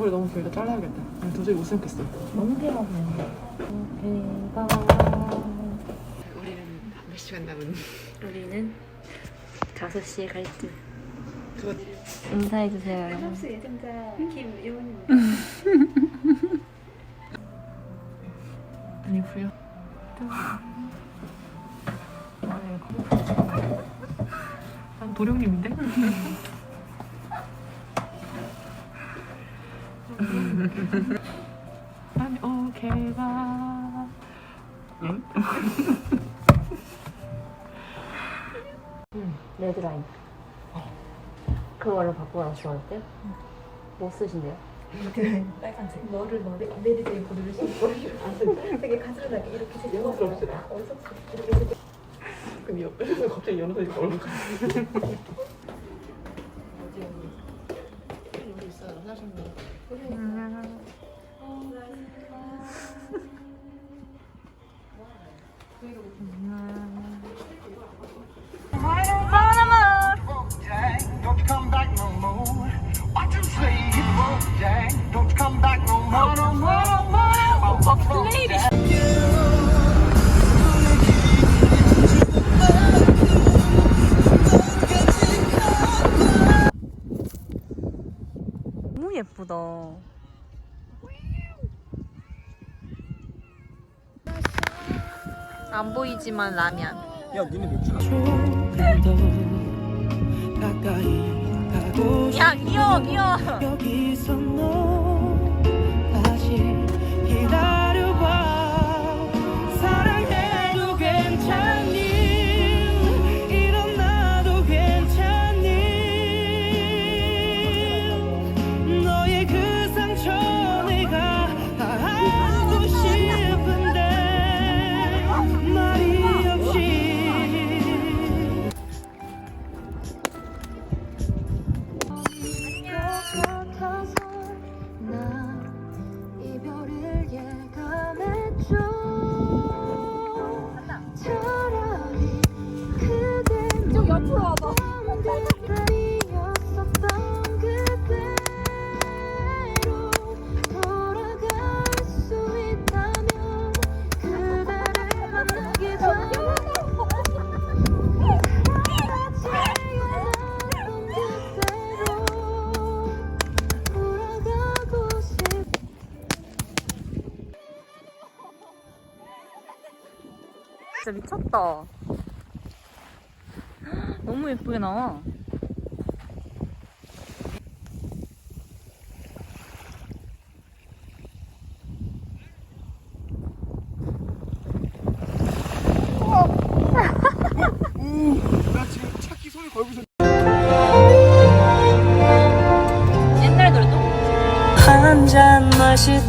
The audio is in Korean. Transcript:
얼굴이 너무 길다. 잘라야겠다. 도저히 못 참겠어. 너무 길어보네. 배가. 우리는 몇 시간 남은? 우리는 5시에 갈 듯. 그거 인사해주세요, 여러분. 섭수 예정자 김요원입니다. 아니고요. 난 도령님인데? 아니 오케이 봐. 응? 레드라인. 그걸로 바꿔놨어, 어때? 뭐 쓰신대요? 빨간색. 너를 내리세요 고르를 신고 되게 가지런하게 이렇게 생겼어. 어디서 이렇게 그럼 옆에서 갑자기 연어서 얼굴 가. 여기 있어요. 사장님. Don't you come back no more. What you say? Hit the road, Jack. Don't you come back no more, no more, no more. Lady. 너무 예쁘다. 안 보이지만 라면. 야, 니네 맥주나. 야, 귀여워, 귀여워. 여기서 너 다시 기다려봐. 사랑해도 괜찮니? 일어나도 괜찮니? 너의 그 상처 내가 다 알고 싶은데 말이 없이. 진짜 미쳤다. 너무 예쁘게 나와. 나 지금 차키 손에 걸고 있어. 옛날 노래 또. 한 잔 마실